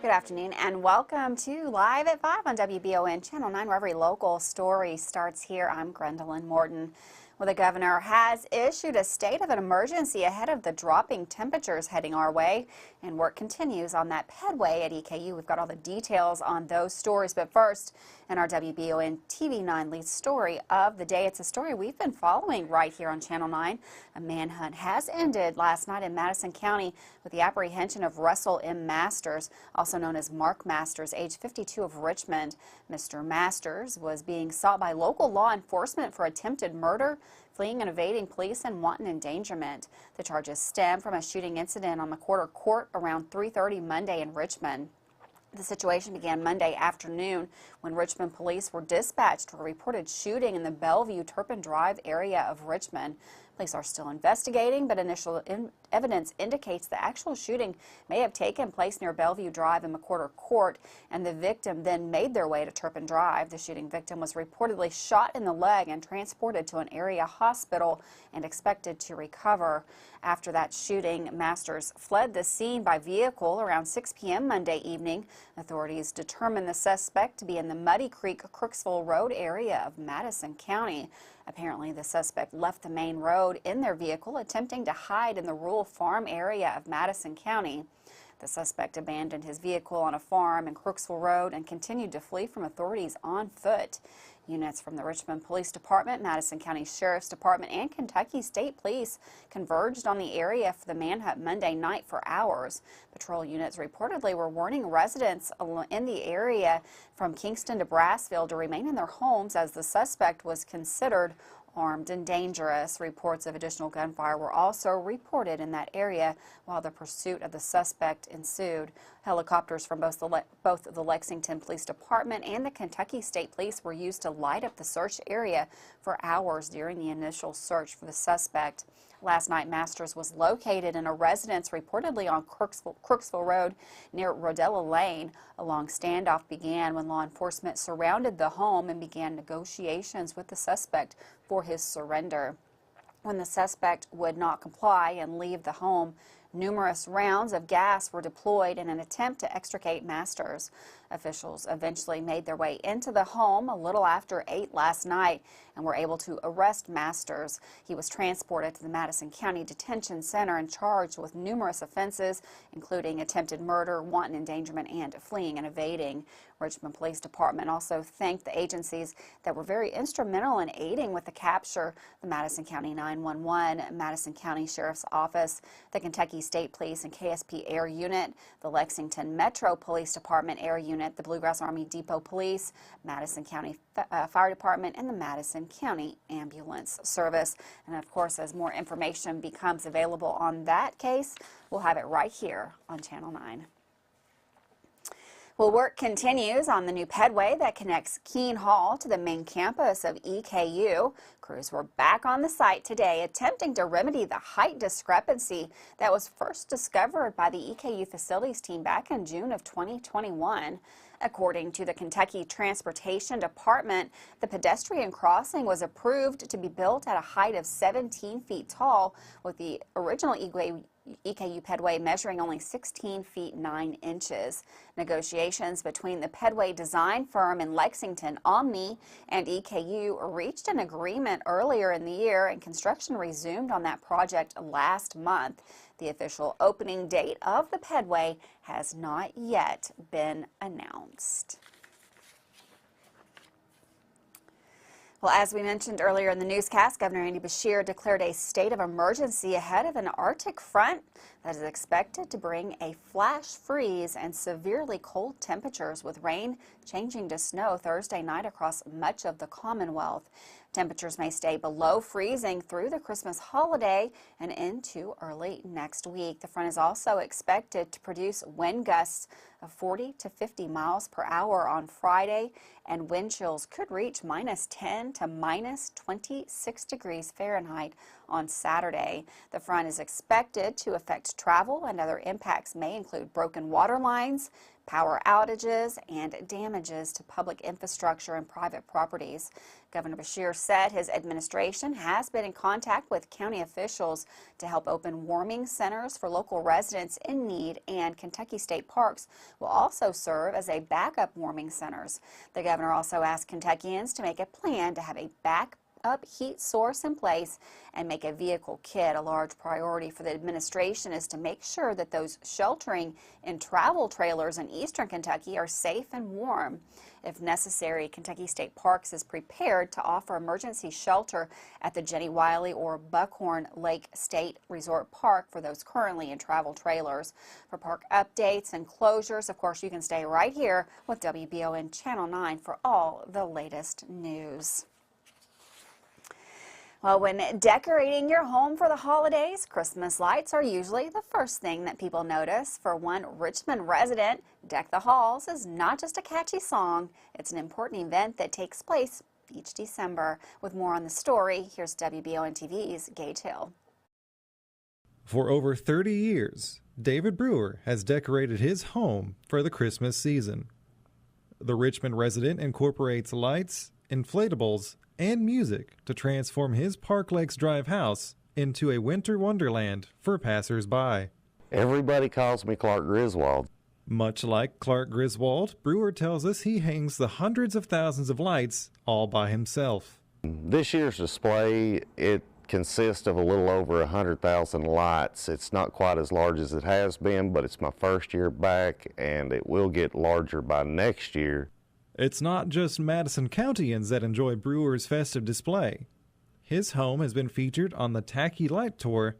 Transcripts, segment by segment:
Good afternoon and welcome to Live at 5 on WBON Channel 9, where every local story starts here. I'm Gwendolyn Morton. Well, the governor has issued a state of an emergency ahead of the dropping temperatures heading our way, and work continues on that Pedway at EKU. We've got all the details on those stories, but first, in our WBON TV 9 lead story of the day, it's a story we've been following right here on Channel 9. A manhunt has ended last night in Madison County with the apprehension of Russell M. Masters, also known as Mark Masters, age 52, of Richmond. Mr. Masters was being sought by local law enforcement for attempted murder, fleeing and evading police, and wanton endangerment. The charges stem from a shooting incident on McWhorter Court around 3:30 Monday in Richmond. The situation began Monday afternoon when Richmond police were dispatched for a reported shooting in the Bellevue Turpin Drive area of Richmond. Police are still investigating, but initial evidence indicates the actual shooting may have taken place near Bellevue Drive and McWhorter Court, and the victim then made their way to Turpin Drive. The shooting victim was reportedly shot in the leg and transported to an area hospital and expected to recover. After that shooting, Masters fled the scene by vehicle around 6 p.m. Monday evening. Authorities determined the suspect to be in the Muddy Creek, Crooksville Road area of Madison County. Apparently, the suspect left the main road in their vehicle, attempting to hide in the rural farm area of Madison County. The suspect abandoned his vehicle on a farm in Crooksville Road and continued to flee from authorities on foot. Units from the Richmond Police Department, Madison County Sheriff's Department, and Kentucky State Police converged on the area for the manhunt Monday night for hours. Patrol units reportedly were warning residents in the area from Kingston to Brassfield to remain in their homes as the suspect was considered armed and dangerous. Reports of additional gunfire were also reported in that area while the pursuit of the suspect ensued. Helicopters from both the Lexington Police Department and the Kentucky State Police were used to light up the search area for hours during the initial search for the suspect. Last night, Masters was located in a residence reportedly on Crooksville Road near Rodella Lane. A long standoff began when law enforcement surrounded the home and began negotiations with the suspect for his surrender. When the suspect would not comply and leave the home, numerous rounds of gas were deployed in an attempt to extricate Masters. Officials eventually made their way into the home a little after 8 last night and were able to arrest Masters. He was transported to the Madison County Detention Center and charged with numerous offenses, including attempted murder, wanton endangerment, and fleeing and evading. Richmond Police Department also thanked the agencies that were very instrumental in aiding with the capture: the Madison County 911, Madison County Sheriff's Office, the Kentucky State Police and KSP Air Unit, the Lexington Metro Police Department Air Unit, the Bluegrass Army Depot Police, Madison County Fire Department, and the Madison County Ambulance Service. And of course, as more information becomes available on that case, we'll have it right here on Channel 9. Well, work continues on the new Pedway that connects Keene Hall to the main campus of EKU. Crews were back on the site today attempting to remedy the height discrepancy that was first discovered by the EKU facilities team back in June of 2021. According to the Kentucky Transportation Department, the pedestrian crossing was approved to be built at a height of 17 feet tall, with the original EKU Pedway measuring only 16 feet 9 inches. Negotiations between the Pedway design firm in Lexington, Omni, and EKU reached an agreement earlier in the year, and construction resumed on that project last month. The official opening date of the Pedway has not yet been announced. Well, as we mentioned earlier in the newscast, Governor Beshear declared a state of emergency ahead of an Arctic front that is expected to bring a flash freeze and severely cold temperatures, with rain changing to snow Thursday night across much of the Commonwealth. Temperatures may stay below freezing through the Christmas holiday and into early next week. The front is also expected to produce wind gusts of 40 to 50 miles per hour on Friday, and wind chills could reach -10 to -26 degrees Fahrenheit on Saturday. The front is expected to affect travel, and other impacts may include broken water lines, power outages, and damages to public infrastructure and private properties. Governor Beshear said his administration has been in contact with county officials to help open warming centers for local residents in need, and Kentucky State Parks will also serve as a backup warming centers. The governor also asked Kentuckians to make a plan to have a backup heat source in place and make a vehicle kit. A large priority for the administration is to make sure that those sheltering in travel trailers in eastern Kentucky are safe and warm. If necessary, Kentucky State Parks is prepared to offer emergency shelter at the Jenny Wiley or Buckhorn Lake State Resort Park for those currently in travel trailers. For park updates and closures, of course, you can stay right here with WBON Channel 9 for all the latest news. Well, when decorating your home for the holidays, Christmas lights are usually the first thing that people notice. For one Richmond resident, Deck the Halls is not just a catchy song, it's an important event that takes place each December. With more on the story, here's WBON TV's Gage Hill. For over 30 years, David Brewer has decorated his home for the Christmas season. The Richmond resident incorporates lights, inflatables, and music to transform his Park Lakes Drive house into a winter wonderland for passers-by. Everybody calls me Clark Griswold. Much like Clark Griswold, Brewer tells us he hangs the hundreds of thousands of lights all by himself. This year's display, it consists of a little over 100,000 lights. It's not quite as large as it has been, but it's my first year back, and it will get larger by next year. It's not just Madison Countyans that enjoy Brewer's festive display. His home has been featured on the Tacky Light Tour,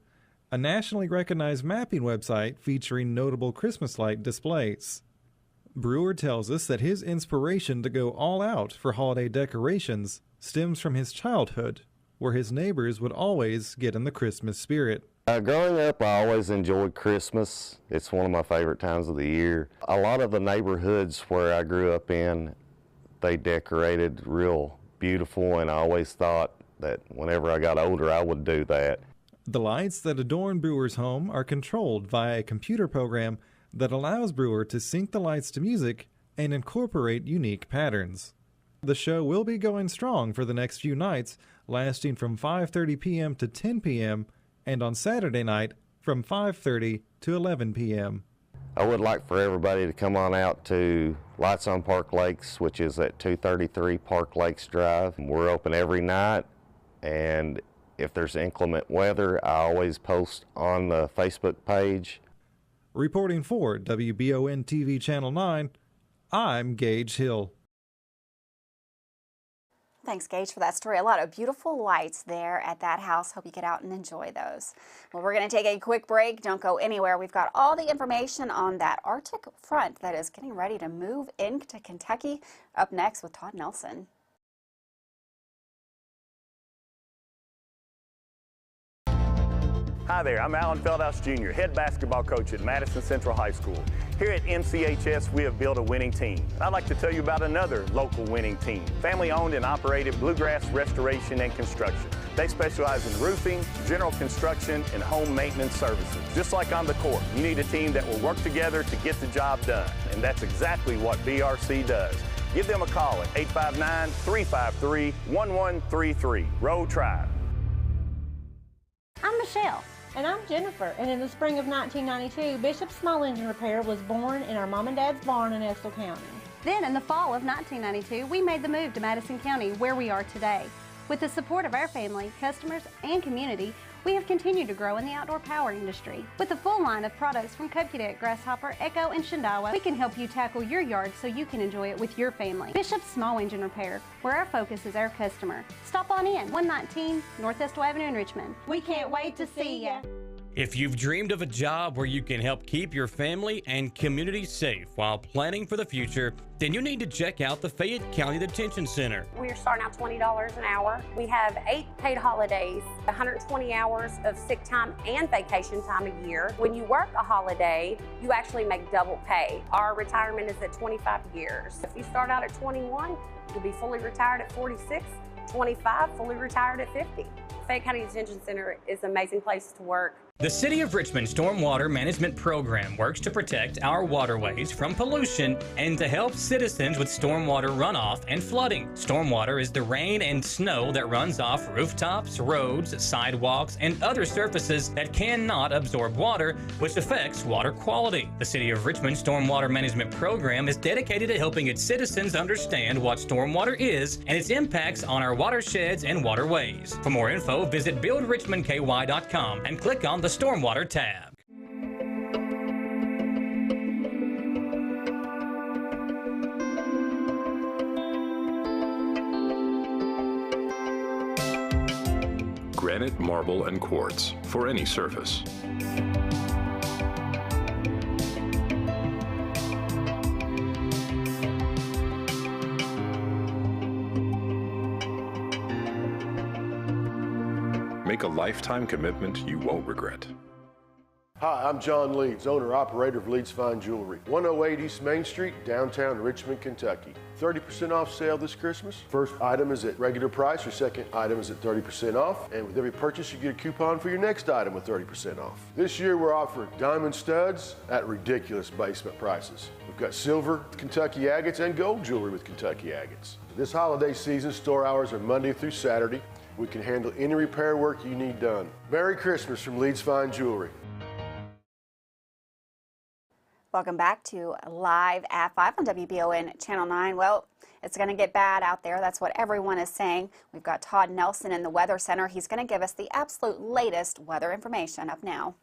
a nationally recognized mapping website featuring notable Christmas light displays. Brewer tells us that his inspiration to go all out for holiday decorations stems from his childhood, where his neighbors would always get in the Christmas spirit. Growing up, I always enjoyed Christmas. It's one of my favorite times of the year. A lot of the neighborhoods where I grew up in, they decorated real beautiful, and I always thought that whenever I got older, I would do that. The lights that adorn Brewer's home are controlled via a computer program that allows Brewer to sync the lights to music and incorporate unique patterns. The show will be going strong for the next few nights, lasting from 5:30 p.m. to 10 p.m., and on Saturday night from 5:30 to 11 p.m. I would like for everybody to come on out to Lights on Park Lakes, which is at 233 Park Lakes Drive. We're open every night, and if there's inclement weather, I always post on the Facebook page. Reporting for WBON TV Channel 9, I'm Gage Hill. Thanks, Gage, for that story. A lot of beautiful lights there at that house. Hope you get out and enjoy those. Well, we're going to take a quick break. Don't go anywhere. We've got all the information on that Arctic front that is getting ready to move into Kentucky. Up next with Todd Nelson. Hi there, I'm Alan Feldhouse Jr., head basketball coach at Madison Central High School. Here at MCHS, we have built a winning team. I'd like to tell you about another local winning team, family-owned and operated Bluegrass Restoration and Construction. They specialize in roofing, general construction, and home maintenance services. Just like on the court, you need a team that will work together to get the job done, and that's exactly what BRC does. Give them a call at 859-353-1133. Row Tribe. I'm Michelle. And I'm Jennifer, and in the spring of 1992, Bishop's Small Engine Repair was born in our mom and dad's barn in Estill County. Then in the fall of 1992, we made the move to Madison County, where we are today. With the support of our family, customers, and community, we have continued to grow in the outdoor power industry. With a full line of products from Cub Cadet, Grasshopper, Echo, and Shindawa, we can help you tackle your yard so you can enjoy it with your family. Bishop's Small Engine Repair, where our focus is our customer. Stop on in, 119 North Estill Avenue in Richmond. We can't wait to see ya. If you've dreamed of a job where you can help keep your family and community safe while planning for the future, then you need to check out the Fayette County Detention Center. We're starting out $20 an hour. We have 8 paid holidays, 120 hours of sick time and vacation time a year. When you work a holiday, you actually make double pay. Our retirement is at 25 years. If you start out at 21, you'll be fully retired at 46, 25, fully retired at 50. Fayette County Detention Center is an amazing place to work. The City of Richmond Stormwater Management Program works to protect our waterways from pollution and to help citizens with stormwater runoff and flooding. Stormwater is the rain and snow that runs off rooftops, roads, sidewalks, and other surfaces that cannot absorb water, which affects water quality. The City of Richmond Stormwater Management Program is dedicated to helping its citizens understand what stormwater is and its impacts on our watersheds and waterways. For more info, visit buildrichmondky.com and click on the Stormwater tab. Granite, marble, and quartz for any surface. Make a lifetime commitment you won't regret. Hi, I'm John Leeds, owner-operator of Leeds Fine Jewelry, 108 East Main Street, downtown Richmond, Kentucky. 30% off sale this Christmas. First item is at regular price, your second item is at 30% off, and with every purchase you get a coupon for your next item with 30% off. This year we're offering diamond studs at ridiculous basement prices. We've got silver Kentucky agates and gold jewelry with Kentucky agates. This holiday season, store hours are Monday through Saturday. We can handle any repair work you need done. Merry Christmas from Leeds Fine Jewelry. Welcome back to Live at 5 on WBON Channel 9. Well, it's going to get bad out there. That's what everyone is saying. We've got Todd Nelson in the Weather Center. He's going to give us the absolute latest weather information up now.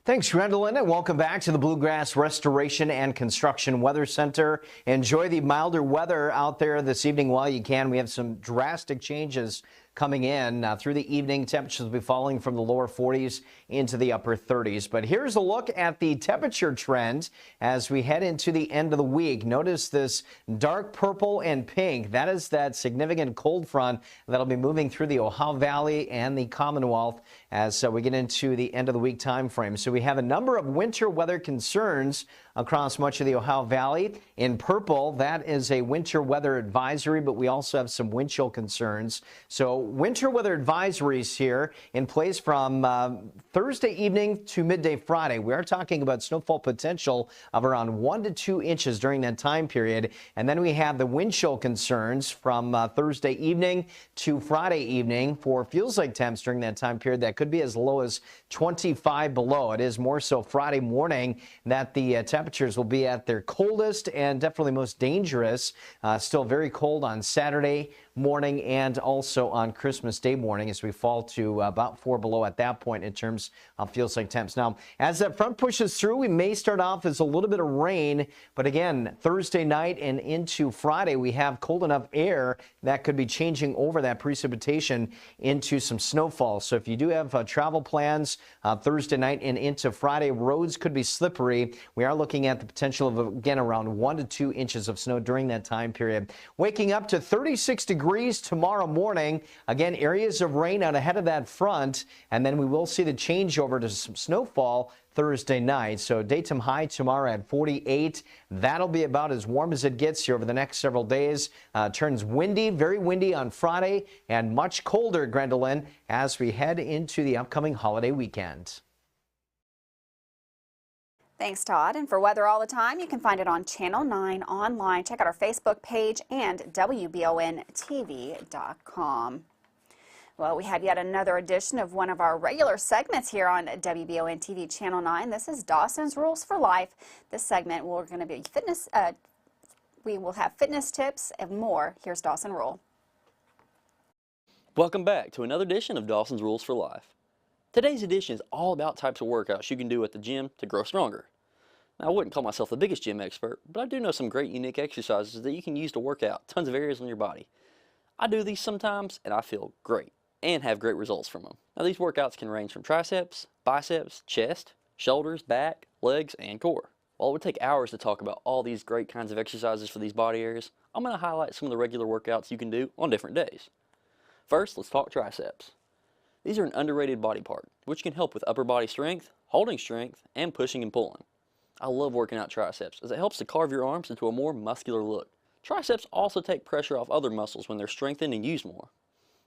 Thanks, Gwendolyn, and welcome back to the Bluegrass Restoration and Construction Weather Center. Enjoy the milder weather out there this evening while you can. We have some drastic changes coming in through the evening. Temperatures will be falling from the lower 40s into the upper 30s. But here's a look at the temperature trend as we head into the end of the week. Notice this dark purple and pink. That is that significant cold front that'll be moving through the Ohio Valley and the Commonwealth as we get into the end of the week time frame. So we have a number of winter weather concerns across much of the Ohio Valley. In purple, that is a winter weather advisory, but we also have some wind chill concerns. So winter weather advisories here in place from Thursday evening to midday Friday. We are talking about snowfall potential of around 1 to 2 inches during that time period. And then we have the wind chill concerns from Thursday evening to Friday evening for feels like temps during that time period that could be as low as 25 below. It is more so Friday morning that the temperatures will be at their coldest and definitely most dangerous. Still very cold on Saturday morning and also on Christmas Day morning as we fall to about 4 below at that point in terms of feels like temps. Now, as that front pushes through, we may start off as a little bit of rain, but again, Thursday night and into Friday, we have cold enough air that could be changing over that precipitation into some snowfall. So if you do have travel plans Thursday night and into Friday, roads could be slippery. We are looking at the potential of, again, around 1 to 2 inches of snow during that time period. Waking up to 36 degrees tomorrow morning. Again, areas of rain out ahead of that front, and then we will see the changeover to some snowfall Thursday night. So daytime high tomorrow at 48. That'll be about as warm as it gets here over the next several days. Turns windy, very windy on Friday, and much colder, Gwendolyn, as we head into the upcoming holiday weekend. Thanks, Todd. And for weather all the time, you can find it on Channel 9 online. Check out our Facebook page and WBONTV.com. Well, we have yet another edition of one of our regular segments here on WBON TV Channel 9. This is Dawson's Rules for Life. This segment, we're going to be fitness. We will have fitness tips and more. Here's Dawson Rule. Welcome back to another edition of Dawson's Rules for Life. Today's edition is all about types of workouts you can do at the gym to grow stronger. Now, I wouldn't call myself the biggest gym expert, but I do know some great unique exercises that you can use to work out tons of areas on your body. I do these sometimes and I feel great and have great results from them. Now, these workouts can range from triceps, biceps, chest, shoulders, back, legs, and core. While it would take hours to talk about all these great kinds of exercises for these body areas, I'm going to highlight some of the regular workouts you can do on different days. First, let's talk triceps. These are an underrated body part, which can help with upper body strength, holding strength, and pushing and pulling. I love working out triceps as it helps to carve your arms into a more muscular look. Triceps also take pressure off other muscles when they're strengthened and used more.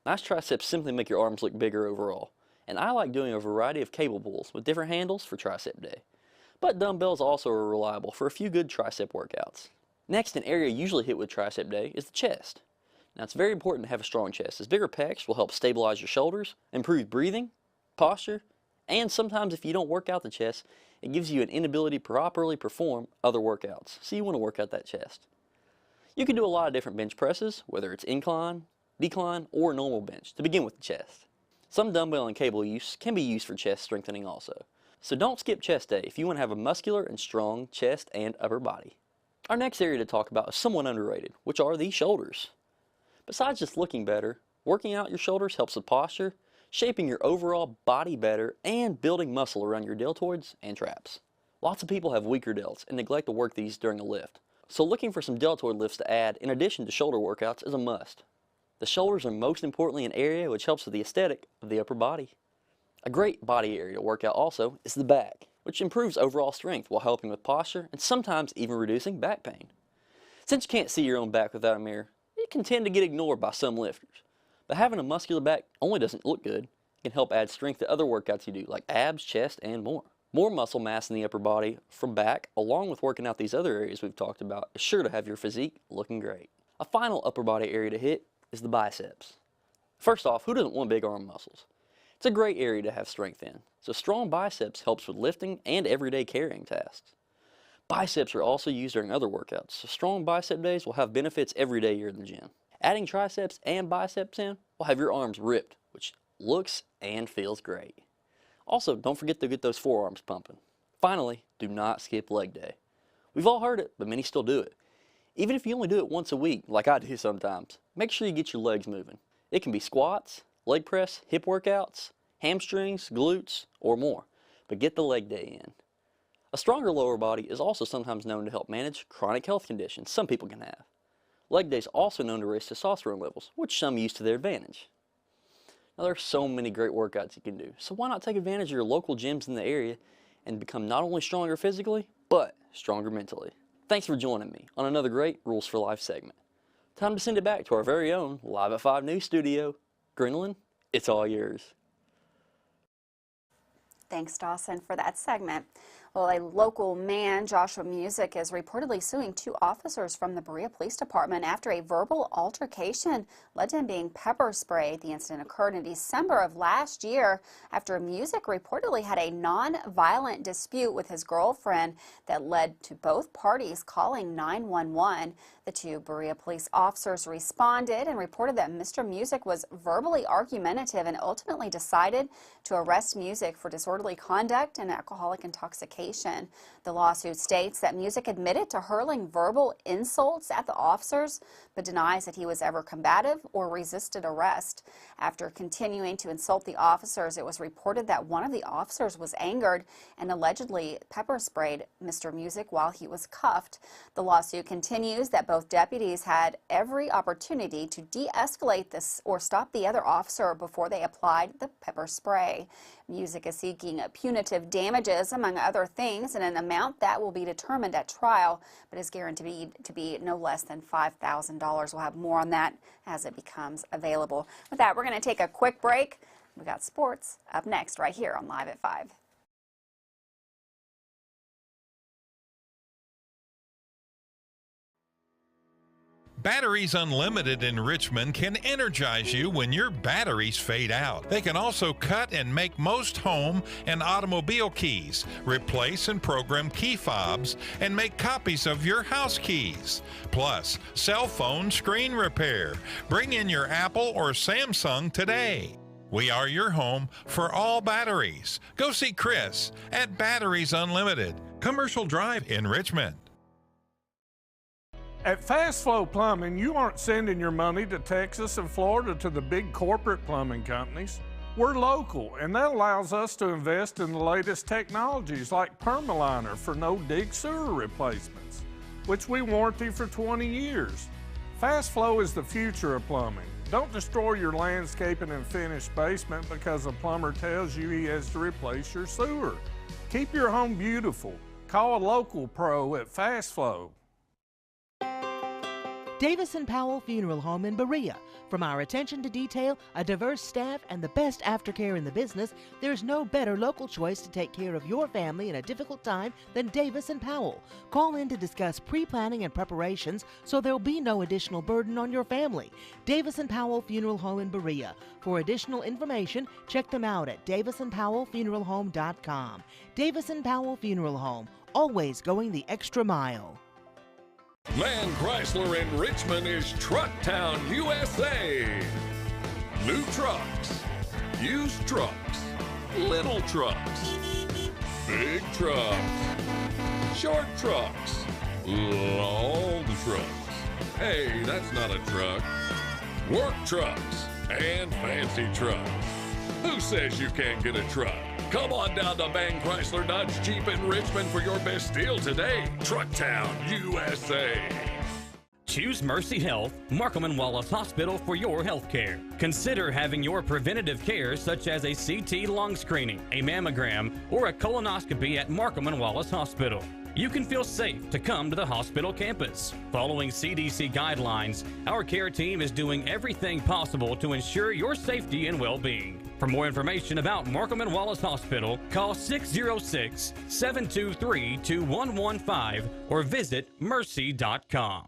Nice triceps simply make your arms look bigger overall, and I like doing a variety of cable pulls with different handles for tricep day. But dumbbells also are reliable for a few good tricep workouts. Next, an area usually hit with tricep day is the chest. Now it's very important to have a strong chest, as bigger pecs will help stabilize your shoulders, improve breathing, posture, and sometimes if you don't work out the chest, it gives you an inability to properly perform other workouts, so you want to work out that chest. You can do a lot of different bench presses, whether it's incline, decline, or normal bench, to begin with the chest. Some dumbbell and cable use can be used for chest strengthening also. So don't skip chest day if you want to have a muscular and strong chest and upper body. Our next area to talk about is somewhat underrated, which are the shoulders. Besides just looking better, working out your shoulders helps with posture, shaping your overall body better, and building muscle around your deltoids and traps. Lots of people have weaker delts and neglect to work these during a lift. So looking for some deltoid lifts to add in addition to shoulder workouts is a must. The shoulders are most importantly an area which helps with the aesthetic of the upper body. A great body area to work out also is the back, which improves overall strength while helping with posture and sometimes even reducing back pain. Since you can't see your own back without a mirror, it can tend to get ignored by some lifters. But having a muscular back only doesn't look good. It can help add strength to other workouts you do, like abs, chest, and more. More muscle mass in the upper body from back, along with working out these other areas we've talked about, is sure to have your physique looking great. A final upper body area to hit is the biceps. First off, who doesn't want big arm muscles? It's a great area to have strength in, so strong biceps helps with lifting and everyday carrying tasks. Biceps are also used during other workouts, so strong bicep days will have benefits every day you're in the gym. Adding triceps and biceps in will have your arms ripped, which looks and feels great. Also, don't forget to get those forearms pumping. Finally, do not skip leg day. We've all heard it, but many still do it. Even if you only do it once a week, like I do sometimes, make sure you get your legs moving. It can be squats, leg press, hip workouts, hamstrings, glutes, or more, but get the leg day in. A stronger lower body is also sometimes known to help manage chronic health conditions some people can have. Leg day is also known to raise testosterone levels, which some use to their advantage. Now there are so many great workouts you can do, so why not take advantage of your local gyms in the area and become not only stronger physically, but stronger mentally. Thanks for joining me on another great Rules for Life segment. Time to send it back to our very own Live at 5 News studio. Gwendolyn, it's all yours. Thanks, Dawson, for that segment. Well, a local man, Joshua Music, is reportedly suing 2 officers from the Berea Police Department after a verbal altercation led to him being pepper sprayed. The incident occurred in December of last year after Music reportedly had a non-violent dispute with his girlfriend that led to both parties calling 911. The 2 Berea police officers responded and reported that Mr. Music was verbally argumentative and ultimately decided to arrest Music for disorderly conduct and alcoholic intoxication. The lawsuit states that Music admitted to hurling verbal insults at the officers, but denies that he was ever combative or resisted arrest. After continuing to insult the officers, it was reported that one of the officers was angered and allegedly pepper sprayed Mr. Music while he was cuffed. The lawsuit continues that both deputies had every opportunity to de-escalate this or stop the other officer before they applied the pepper spray. Music is seeking punitive damages, among other things, in an amount that will be determined at trial, but is guaranteed to be no less than $5,000. We'll have more on that as it becomes available. With that, we're going to take a quick break. We got sports up next right here on Live at 5. Batteries Unlimited in Richmond can energize you when your batteries fade out. They can also cut and make most home and automobile keys, replace and program key fobs, and make copies of your house keys. Plus, cell phone screen repair. Bring in your Apple or Samsung today. We are your home for all batteries. Go see Chris at Batteries Unlimited, Commercial Drive in Richmond. At Fast Flow Plumbing, you aren't sending your money to Texas and Florida to the big corporate plumbing companies. We're local, and that allows us to invest in the latest technologies like Permaliner for no-dig sewer replacements, which we warranty for 20 years. Fast Flow is the future of plumbing. Don't destroy your landscaping and finished basement because a plumber tells you he has to replace your sewer. Keep your home beautiful. Call a local pro at Fast Flow. Davis & Powell Funeral Home in Berea. From our attention to detail, a diverse staff, and the best aftercare in the business, there's no better local choice to take care of your family in a difficult time than Davis & Powell. Call in to discuss pre-planning and preparations so there'll be no additional burden on your family. Davis & Powell Funeral Home in Berea. For additional information, check them out at davisandpowellfuneralhome.com. Davis & Powell Funeral Home, always going the extra mile. Man Chrysler in Richmond is Truck Town, USA. New trucks, used trucks, little trucks, big trucks, short trucks, long trucks. Hey, that's not a truck. Work trucks and fancy trucks. Who says you can't get a truck? Come on down to Man Chrysler Dodge Jeep in Richmond for your best deal today. Truck Town, USA. Choose Mercy Health, Markham and Wallace Hospital for your health care. Consider having your preventative care such as a CT lung screening, a mammogram, or a colonoscopy at Markham and Wallace Hospital. You can feel safe to come to the hospital campus. Following CDC guidelines, our care team is doing everything possible to ensure your safety and well-being. For more information about Markham and Wallace Hospital, call 606-723-2115 or visit mercy.com.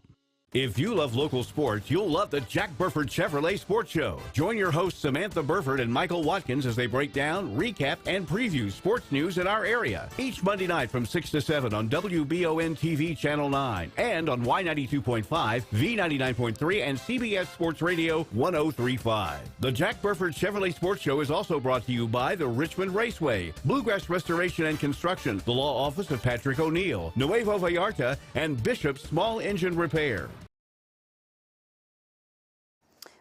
If you love local sports, you'll love the Jack Burford Chevrolet Sports Show. Join your hosts Samantha Burford and Michael Watkins as they break down, recap, and preview sports news in our area. Each Monday night from 6 to 7 on WBON TV Channel 9 and on Y92.5, V99.3, and CBS Sports Radio 103.5. The Jack Burford Chevrolet Sports Show is also brought to you by the Richmond Raceway, Bluegrass Restoration and Construction, the Law Office of Patrick O'Neill, Nuevo Vallarta, and Bishop's Small Engine Repair.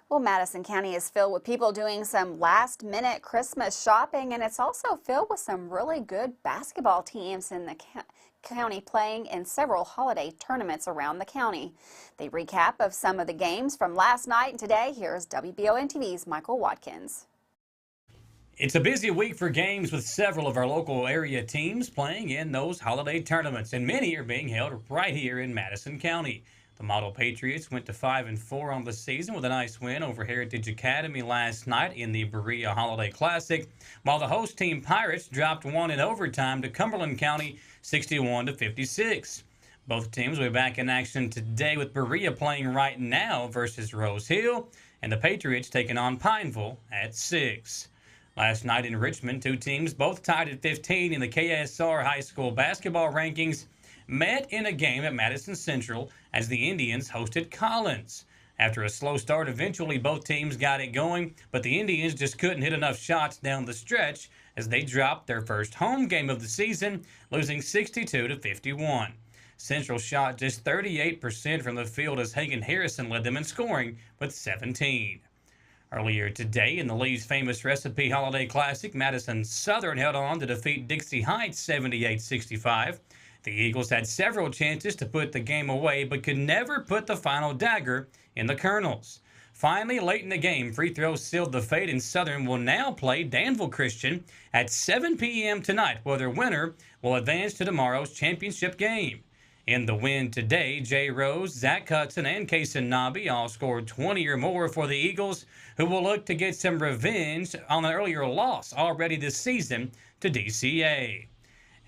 Well, Madison County is filled with people doing some last-minute Christmas shopping, and it's also filled with some really good basketball teams in the county playing in several holiday tournaments around the county. The recap of some of the games from last night and today, here's WBON TV's Michael Watkins. It's a busy week for games with several of our local area teams playing in those holiday tournaments, and many are being held right here in Madison County. The Model Patriots went to 5-4 on the season with a nice win over Heritage Academy last night in the Berea Holiday Classic, while the host team Pirates dropped one in overtime to Cumberland County 61-56. Both teams will be back in action today with Berea playing right now versus Rose Hill and the Patriots taking on Pineville at 6. Last night in Richmond, two teams both tied at 15 in the KSR high school basketball rankings met in a game at Madison Central as the Indians hosted Collins. After a slow start, eventually both teams got it going, but the Indians just couldn't hit enough shots down the stretch as they dropped their first home game of the season, losing 62-51. Central shot just 38% from the field as Hagan Harrison led them in scoring with 17. Earlier today in the Lee's Famous Recipe Holiday Classic, Madison Southern held on to defeat Dixie Heights 78-65. The Eagles had several chances to put the game away, but could never put the final dagger in the Colonels. Finally, late in the game, free throws sealed the fate, and Southern will now play Danville Christian at 7 p.m. tonight, where their winner will advance to tomorrow's championship game. In the win today, Jay Rose, Zach Hudson, and Kaysen Nobby all scored 20 or more for the Eagles, who will look to get some revenge on an earlier loss already this season to DCA.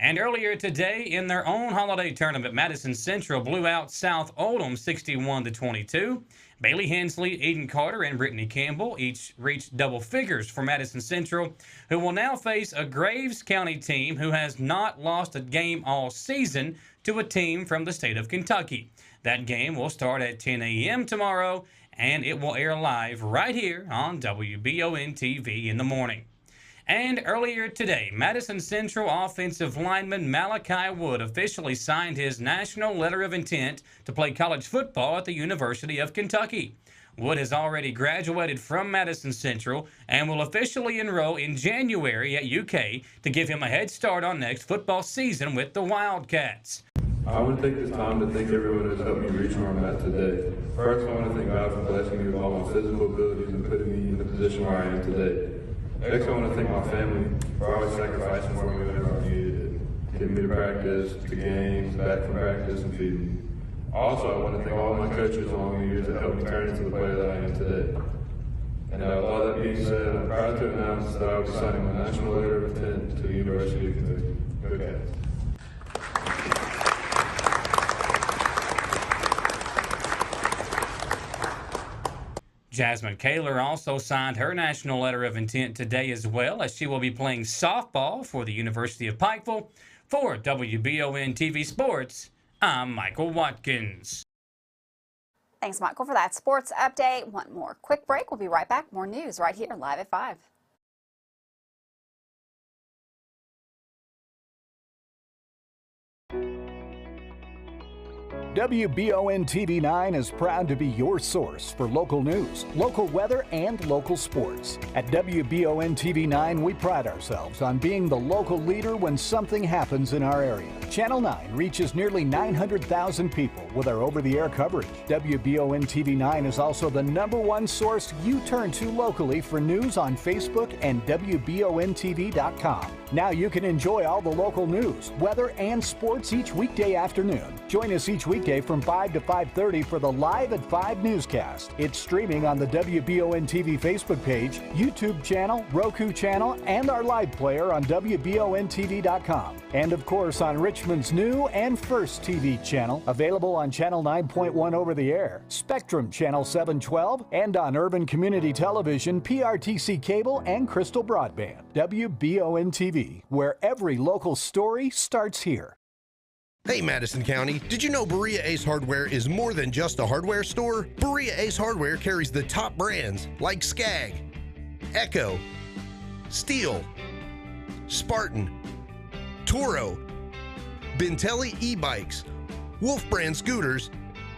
And earlier today, in their own holiday tournament, Madison Central blew out South Oldham 61-22. Bailey Hensley, Eden Carter, and Brittany Campbell each reached double figures for Madison Central, who will now face a Graves County team who has not lost a game all season to a team from the state of Kentucky. That game will start at 10 a.m. tomorrow, and it will air live right here on WBON TV in the morning. And earlier today, Madison Central offensive lineman Malachi Wood officially signed his national letter of intent to play college football at the University of Kentucky. Wood has already graduated from Madison Central and will officially enroll in January at UK to give him a head start on next football season with the Wildcats. I want to take this time to thank everyone who's helped me reach where I'm at today. First, I want to thank God for blessing me with all my physical abilities and putting me in the position where I am today. Next, I want to thank my family for always sacrificing for me whenever I needed it, getting me to practice, to games, back from practice, and feeding me. Also, I want to thank all my coaches along the years that helped me turn into the player that I am today. And with all that being said, I'm proud to announce that I will be signing my national letter of intent to the University of Kentucky. Go Cats. Jasmine Kaler also signed her national letter of intent today as well, as she will be playing softball for the University of Pikeville. For WBON TV Sports, I'm Michael Watkins. Thanks, Michael, for that sports update. One more quick break. We'll be right back. More news right here live at 5. WBON TV 9 is proud to be your source for local news, local weather, and local sports. At WBON TV 9, we pride ourselves on being the local leader when something happens in our area. Channel 9 reaches nearly 900,000 people with our over-the-air coverage. WBON TV 9 is also the #1 source you turn to locally for news on Facebook and WBONTV.com. Now you can enjoy all the local news, weather, and sports each weekday afternoon. Join us each weekday from 5 to 5:30 for the Live at 5 newscast. It's streaming on the WBON TV Facebook page, YouTube channel, Roku channel, and our live player on WBONTV.com. And of course on Richmond's new and first TV channel, available on Channel 9.1 over the air, Spectrum Channel 712, and on Urban Community Television, PRTC Cable, and Crystal Broadband. WBON TV, where every local story starts here. Hey Madison County, did you know Berea Ace Hardware is more than just a hardware store? Berea Ace Hardware carries the top brands like Skag, Echo, Steel, Spartan, Toro, Bentelli e-bikes, Wolf brand scooters,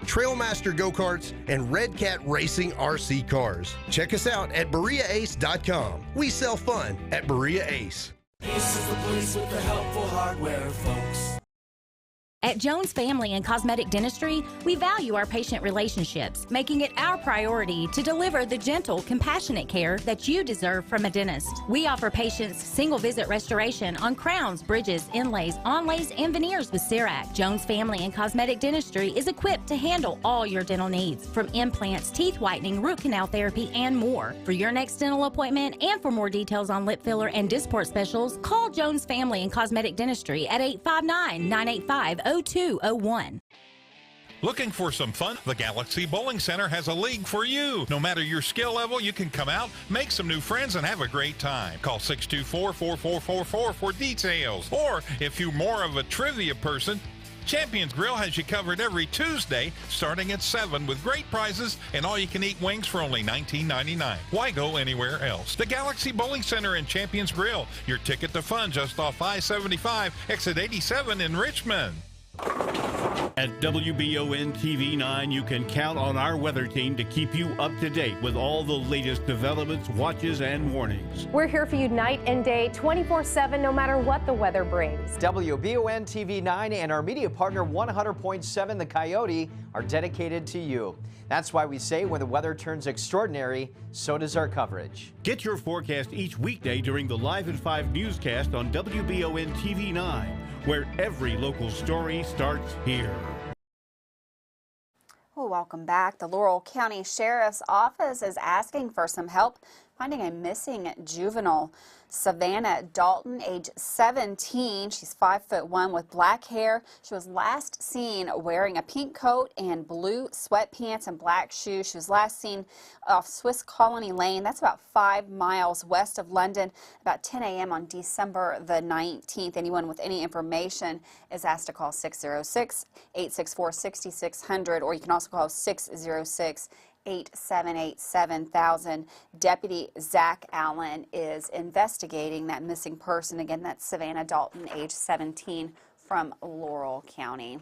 Trailmaster go-karts, and Red Cat Racing RC cars. Check us out at BereaAce.com. We sell fun at Berea Ace. Ace is the place with the helpful hardware, folks. At Jones Family and Cosmetic Dentistry, we value our patient relationships, making it our priority to deliver the gentle, compassionate care that you deserve from a dentist. We offer patients single-visit restoration on crowns, bridges, inlays, onlays, and veneers with CERAC. Jones Family and Cosmetic Dentistry is equipped to handle all your dental needs, from implants, teeth whitening, root canal therapy, and more. For your next dental appointment and for more details on lip filler and Dysport specials, call Jones Family and Cosmetic Dentistry at 859-985-0201. Looking for some fun? The Galaxy Bowling Center has a league for you. No matter your skill level, you can come out, make some new friends, and have a great time. Call 624-4444 for details. Or if you're more of a trivia person, Champions Grill has you covered every Tuesday starting at 7 with great prizes and all-you-can-eat wings for only $19.99. Why go anywhere else? The Galaxy Bowling Center and Champions Grill, your ticket to fun just off I-75, exit 87 in Richmond. At WBON TV 9, you can count on our weather team to keep you up to date with all the latest developments, watches, and warnings. We're here for you night and day, 24/7, no matter what the weather brings. WBON TV 9 and our media partner 100.7 The Coyote are dedicated to you. That's why we say when the weather turns extraordinary, so does our coverage. Get your forecast each weekday during the Live at 5 newscast on WBON TV 9, where every local story starts here. Well, welcome back. The Laurel County Sheriff's Office is asking for some help finding a missing juvenile. Savannah Dalton, age 17. She's 5'1" with black hair. She was last seen wearing a pink coat and blue sweatpants and black shoes. She was last seen off Swiss Colony Lane. That's about 5 miles west of London, about 10 a.m. on December the 19th. Anyone with any information is asked to call 606-864-6600, or you can also call 606-878-7000. Deputy Zach Allen is investigating that missing person. Again, that's Savannah Dalton, age 17, from Laurel County.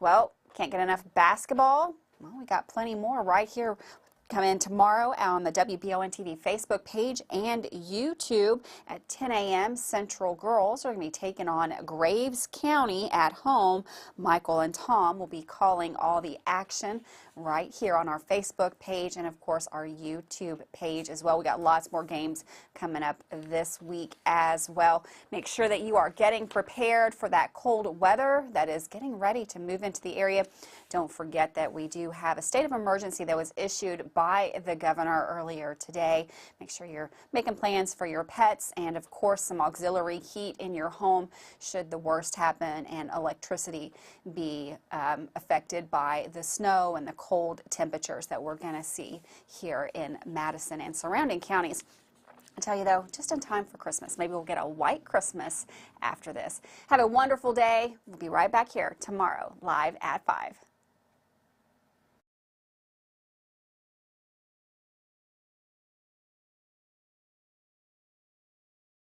Well, can't get enough basketball? Well, we got plenty more right here. Come in tomorrow on the WBON TV Facebook page and YouTube at 10 a.m. Central Girls are going to be taking on Graves County at home. Michael and Tom will be calling all the action right here on our Facebook page and, of course, our YouTube page as well. We got lots more games coming up this week as well. Make sure that you are getting prepared for that cold weather that is getting ready to move into the area. Don't forget that we do have a state of emergency that was issued by the governor earlier today. Make sure you're making plans for your pets and, of course, some auxiliary heat in your home should the worst happen and electricity be affected by the snow and the cold temperatures that we're going to see here in Madison and surrounding counties. I tell you though, just in time for Christmas. Maybe we'll get a white Christmas after this. Have a wonderful day. We'll be right back here tomorrow, live at 5.